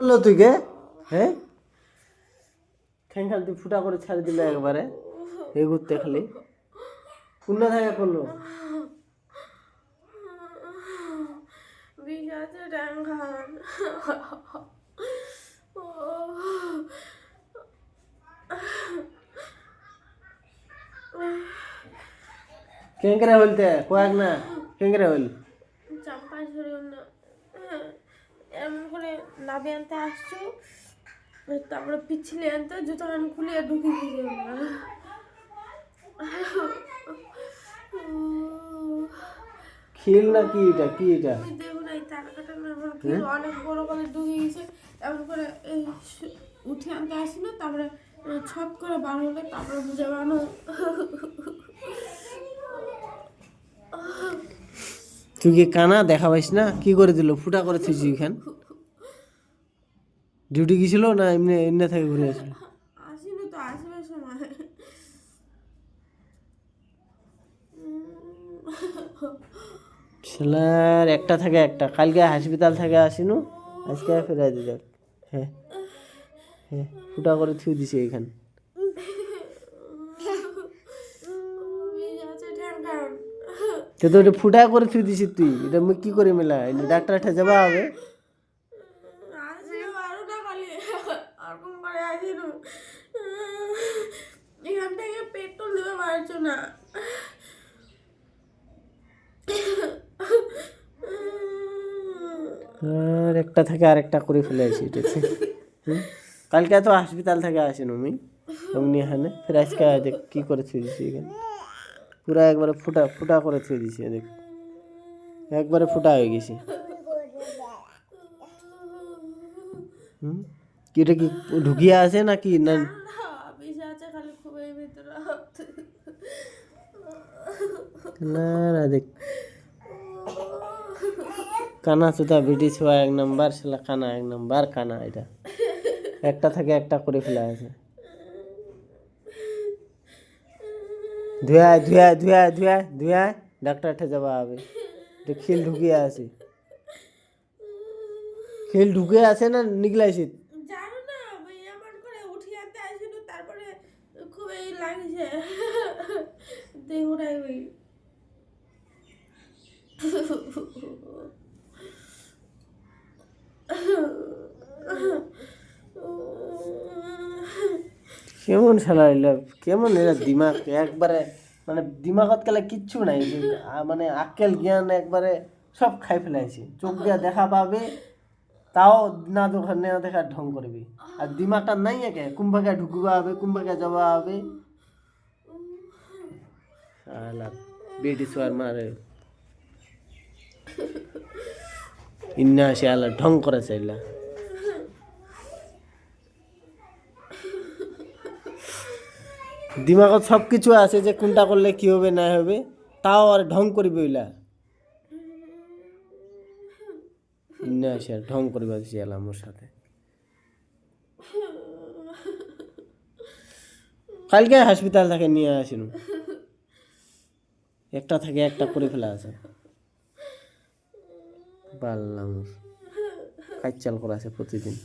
বললো তুই কে? হ্যাঁ, ঠ্যাং খালি তুই ফুটা করে ছাড়ি দিলে একবারে এই ঘুরতে খালি কোন থাকে করলো বিশাতে ট্যাং খান কেঙ্করে হইলতে কয়েক না কেঙ্করে হইল চাম্পা ঝরে না এমন করে নাবি আনতে আসছো, তারপরে পিছলে আনতে জুতো কান খুলে ঢুকি দিয়ে খিল না কি এটা কি এটা? আমি দেখো না এই তার কাটা না আমার খিল অনেক বড় করে ঢুকে গেছে। এমন করে উঠে আনতে আসি না, তারপরে ছপ করে বার হলে তারপরে বুঝে বানো। তুই কি কানা দেখা পাইস না? কি করে দিল ফুটা করে থুইছি এখান? ডিউটি গেছিল না এমনি এমনি থেকে ঘুরে আসলো? আসিনি তো, আসবে সময়। ছেলের একটা থাকে একটা কালকে হাসপাতাল থেকে আসিনু আজকে ফেরাই দিল। হ্যাঁ হ্যাঁ ফুটা করে থুই দিছে এখান। তো তো এটা ফুটা করে থুই দিছিস তুই, এটা মুই কি করে মেলা ডাক্তার ঠে যাবা হবে? এখান থেকে পেট্রোল দিতে পারছো না। আর একটা থেকে আরেকটা করে ফেলে আসি এটা কালকে তো হাসপাতাল থেকে আসেন আমি অমনি এখানে ফের আজকে দেখ কি করে থুই দিছি এখানে পুরা একবারে ফুটা ফুটা করে থুই দিছি দেখ একবারে ফুটা হয়ে গেছে। কি এটা কি ঢুকিয়া আছে নাকি না? খালি খুবই ভিতরে না না দেখ কানা সুতা ব্রিটিশ হওয়া এক নাম্বার সেলা কানা এক নাম্বার কানা এটা একটা থেকে একটা করে ফেলা আছে। ধুয়া ধুয়া ধুয়া ধুয়া ধুয়া ডাক্তার ঠে যাবা হবে। খিল ঢুকিয়ে আছে, খিল ঢুকে আছে না নিকলাইছি? জানো না ভাই, এমন করে উঠে আনতে আসিল, তারপরে খুবই লাগছে দেহটাই ওই। কেমন শালা এলা কেমন এরা দিমাগ একবারে মানে দিমাগত গেলে কিচ্ছু নাই মানে আক্কেল জ্ঞান একবারে সব খাই ফেলাইছে। চোখ দিয়া দেখা পাবে তাও না দোকান না দেখার ঢং করবি, আর দিমাগটা নাই একে কুম্ভাকে ঢুকবা হবে কুম্ভাকে যাওয়া হবে। শালা বেটি সোয়ার মারে ইন্না আসে আলা ঢং করে চাইলা। দিমাগত সব কিছু আছে যে কোনটা করলে কি হবে না হবে, তাও আর ঢং করবি ওইলা ইন্না আসে আর ঢং করবা দিছি এলা আমার সাথে। কালকে হাসপাতাল থেকে নিয়ে আসিনু একটা থেকে একটা করে ফেলা আছে পারলাম কাজ চাল করা আছে প্রতিদিন।